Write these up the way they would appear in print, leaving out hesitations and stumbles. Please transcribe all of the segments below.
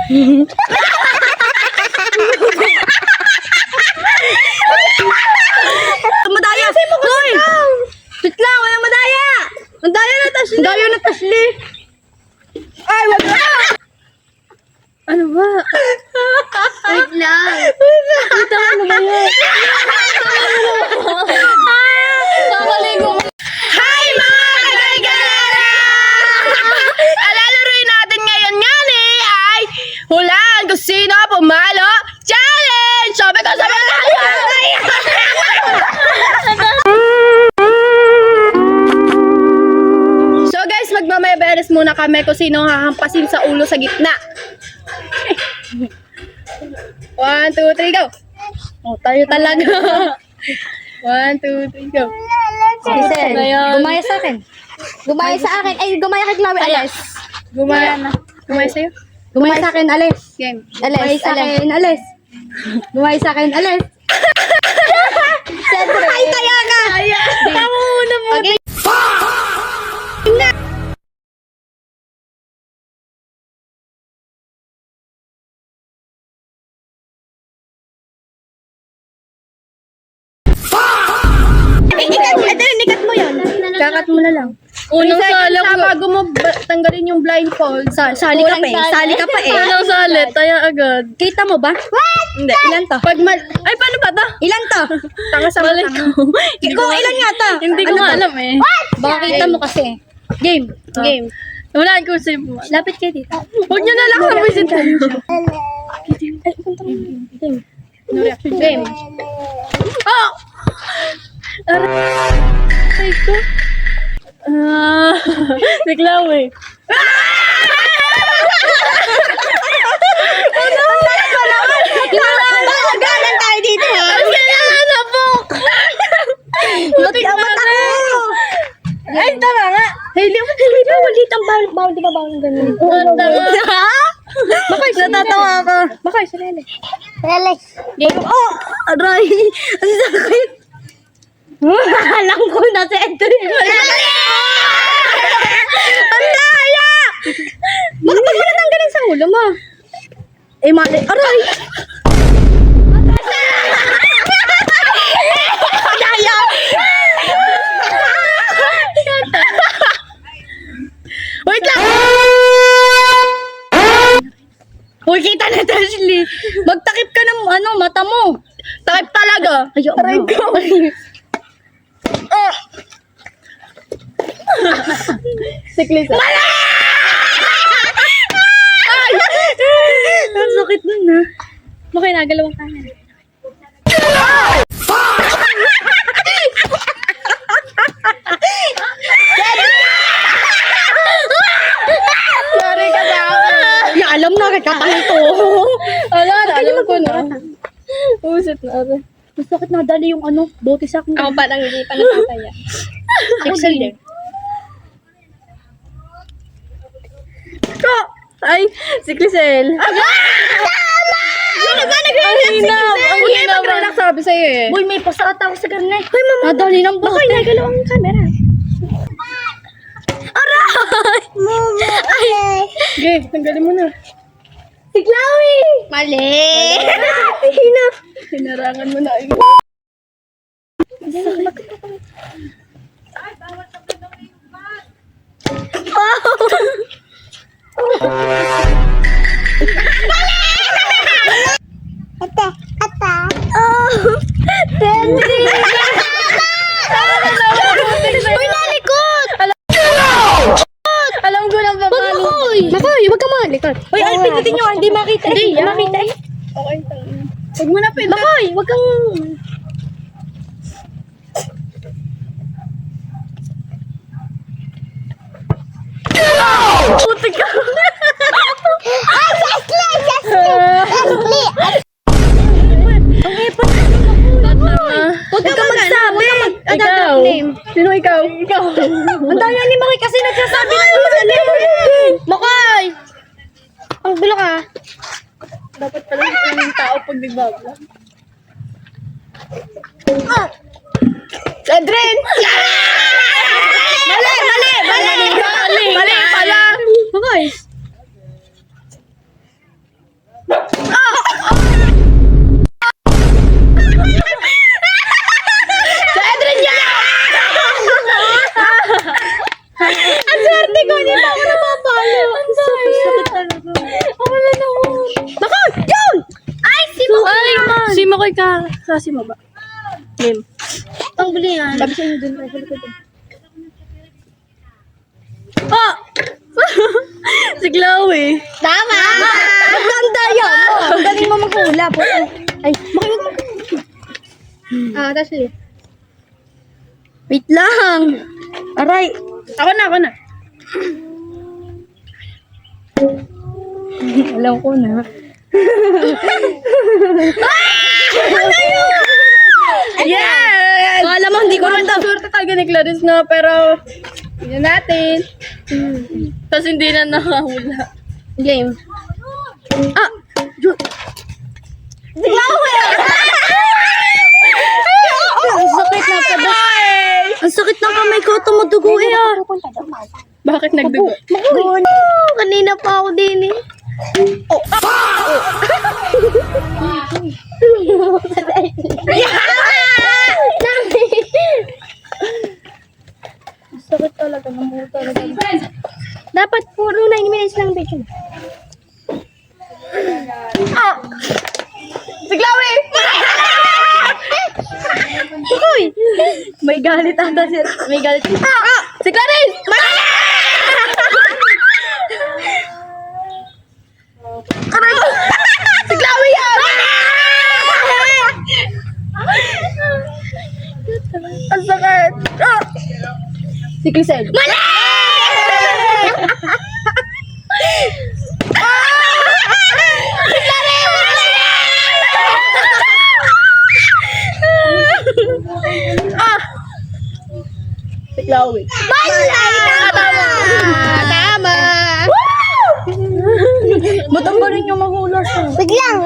Madaya! Hoy! Wait lang, walang madaya! Madaya na, Tashley! Madaya na, Tashley! Ay, wag na! Ano ba? Wait lang! Wait lang, ano ba yun? Kakaligo mo! Hi mga kagay-galera! Alalaroin natin ngayon nga ay hulaan kung sino pumalo challenge! Sabi ko tayo! So guys, magmamayaberes muna kami kung sino hahampasin sa ulo sa gitna. 1, 2, 3, go! Oh, tayo talaga. 1, 2, 3, go. Giselle, gumaya sa akin. Gumaya sa akin. Ay, gumaya kay Chloe. Alis. Gumaya na. Gumaya sa'yo? Gumaya sa akin. Alis. Game. Gumaya sa akin. Alis. Gumaya sa akin. Alis. Siyempre. Ay, kaya ka. Tama muna mo. Okay. Ikat mo yan. Kakat mo na lang. Unang sala ko. Bago mo tanggalin yung blindfold. Sali ka pa eh. Sali ka pa eh. Unang sali. Tayo agad. Kita mo ba? What? Hindi. Ilan to? Ay, paano ba to? Ilan to? Tanga sa mali ko. Kung ilan nga to? Hindi ko alam eh. What? Baka kita mo kasi. Game. Game. Wala ko sa mo. Lapit kayo dito. Huwag nyo na lang sabihin tayo. Game. Oh! Aray ko. Si Chloe. Nalagalan tayo dito ha. Kailangan na po. Buti ang mata ko. Ay, tama nga. Hindi mo malit ang bawal. Di ba bawal ganun? Ha? Bakay, natatawa ako. Bakay, sarili. Alis. Oh, aray. Ang sakit. Alam ko na si Edwin. Ang daya! Bakit mo natanggalin sa ulo mo? Eh, mali. Aray! Daya! Wait lang! Uy, kita na, Tashley. Magtakip ka ng mata mo. Takip talaga. Aray ko. Oh! Siklis. Mala! Ay! Ang sakit nun ha. Okay na, galawang kanan. Sorry ka na ako. Ya, alam na, kakatangan to. Alam ko na. Usit na ako. Masakit na dali yung bote sa akin. Ako parang hindi pa natataya. Excel din. Ko! Ay, si Clisel. Ano ba nag-relax si Clisel? Ang hina mag-relax sabi sa'yo eh. Boy, may pasakot ako sa garnet. Hoy, mama. Dali ng bote. Bakit nagalaw ang camera? Aray! Ay! Okay, tanggalin mo na. Si Chloe! Mali! Hina. Hinarangan mo na. Uy, nalikot! Alam ko lang ba Makoy! Makoy, wag ka malikot. Uy, pindutin nyo, hindi makita. Hindi makita eh. Okay, huwag mo na pindutin. Makoy, wag kang... Putik ka. Ay, Leslie! Ang ipot. Huwag ka magsabi. Ikaw. Sino ikaw? Ikaw. Ang daya ni Makoy kasi nagsasabi na Makoy! Ang gulo ka. Dapat pala yung tao pag nagbabla. Ladrin! Mali pala! Makoy! kasi mo ba? Game. Tanggulin yan. Sabi sa inyo dun. Oh! Si Chloe. Tama! Ang daya mo. Ang galing mo maghula. Ay, tapos ulit. Wait lang. Aray. Ako na. Alam ko na. Yes! Kala mo, hindi ko rin swerte talaga ni Clarice na, pero yun natin. Tapos hindi na nakahula. Game. Ah! Ang sakit na pa. Ang sakit ng kamay ko, tumudugo ah. Bakit nagdugo? Kanina pa ako din eh. Sakit talaga, namuha talaga. Dapat puro 9 minutes lang video. Si Chloe! Uy! May galit ata siya. May galit. Si Clarice! Aray ko! Si Chloe yan! Ang sakit! Si Crisel. Mali! Si Chloe. Tama! Ba't ang galing yung mahula siya? Wait lang.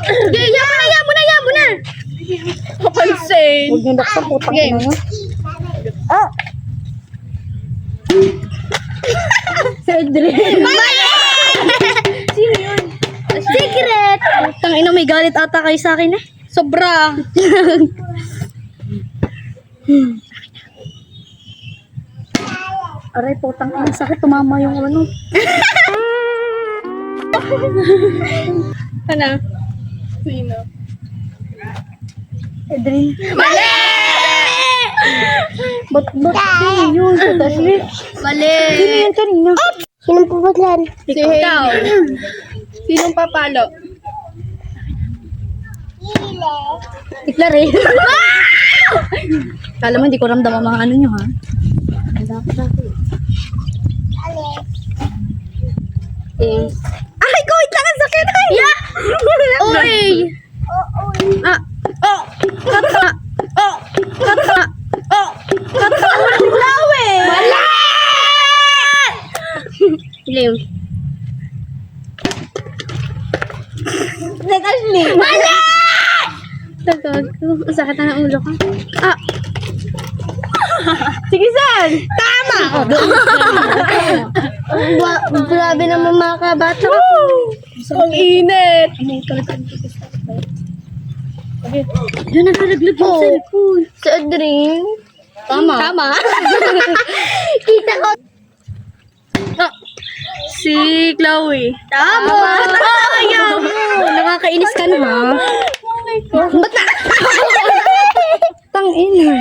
Okay, yamo na! Kapansin. Huwag niyo sa putang Game. ina niyo. Cedric. Sino yun? Secret! Tang ina, may galit ata kayo sa akin eh. Sobra. Aray, putang ina, sakit. Tumama yung ano. Ano? Sino? Edrin. Mali! Ba't yun? Mali! Sino yun kanina? Sinong pupadlan? Si Ikaw. Sinong papalo? Si Clarice. Kala mo hindi ko ramdam ang mga ano nyo ha? Ay, ko! Wait lang! Ang sakit! Ay! Yeah! Uy! Ah! Oh! Kata! Oh! Kata! Oh! Kata! Lawe! Wala! Liam. Let Ashley. Wala! Tagag ko. Ang sakit na ng ulo ko. Ah! Sige, San! Tama! Grabe naman mga kabata. Ang init! Yan, nagkalaglag yung cellphone. Si Adrien. Tama. Kita ko. Si Chloe. Tama. Ayaw mo! Nakakainis ka na ha. Oh my God. Ba't na? Tangina.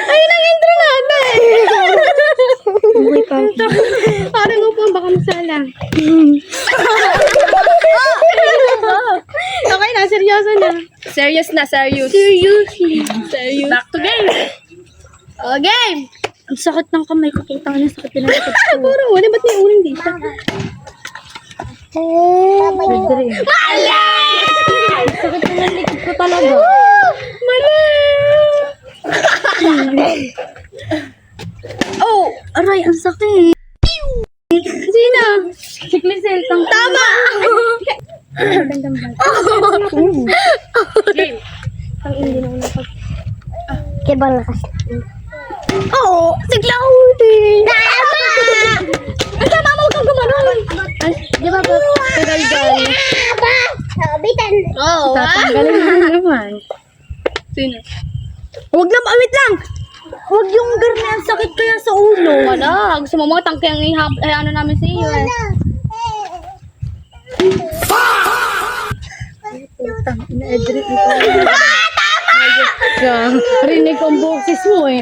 Ayun ang intro natin! Buhay pa. Parang upo, baka masala. Okay na, seryoso na. Serious na, serious. Seriously. Serious. Back to game. Oh, game! Ang sakit ng kamay ko. Putang na sakit na likod ko. Puro wala, ba't may uling dito? Adrien. Mali! Sakit na ng likod ko talaga. Mali! Oh! Aray, ang sakit. Sino? Si Clisel. Tama! Game. Ang hindi na ako napag... Kaya ba lakas? Oo, si Chloe! Tama! Ang sama mo kang gumanon! Oo, Tatanggalin mo naman. Sino? Huwag lang, wait lang! Huwag yung ganyan, sakit kaya sa ulo. Wala. Gusto mo mga tangke ang ano namin sa iyo eh. Rinig ko ang boses mo eh.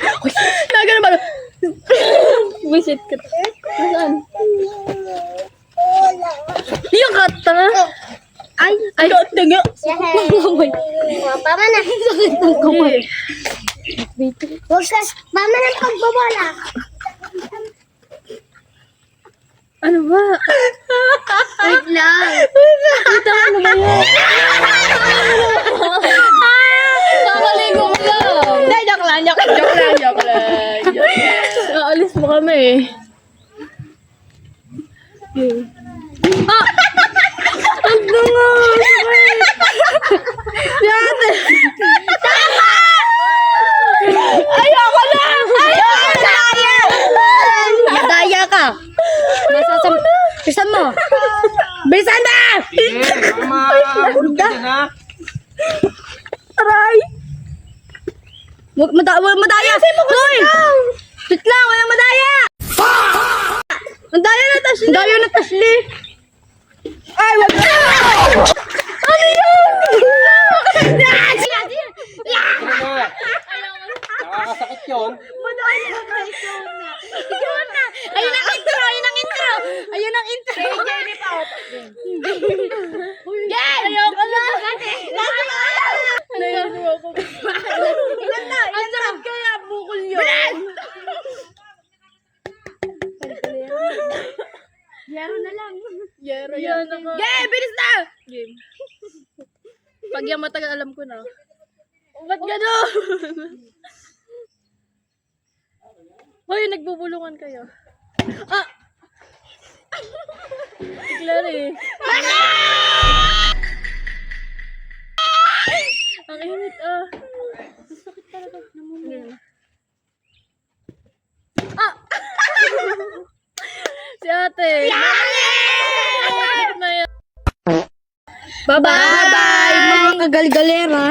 Nagano ba? Visit ka. Saan? Yung kata. Ay, taga. Mama na. Sakit ng kamay. Huwag ka. Mama na pagbabola. Ano ba? Wait lang. Ito ano ba yun? Nakaligo mo lang. Hindi, joke lang. Aalis mo kami. Ah! Ang nga! Yate! Ayoko na! Madaya ka. Pisan mo. Bilisan na! Aray! Madaya! Hoy! Wait lang, walang madaya! Madaya na, Tashley! Madaya na, Tashley! Ay, wag na! Ano yun? Nakakasakit yun. Madaya na, ikaw na. Ikaw na! Ayun ang intro! Ayun ang intro! Ayun ang intro! Jenny pa ako. Yan! Ayoko na! Ano yun? Ilan na? Ang sarap kaya bukol yun. Bilis! Yero na lang. Yero yan. Game! Bilis na! Game. Pag yung matagal alam ko na. Ba't gano'n? Hoy, nagbubulungan kayo. Ah! Clary. Ang init ah. Sakit talaga. Namumula. Ah! Si ate. Bye-bye! Bye-bye, mga kagalgalera.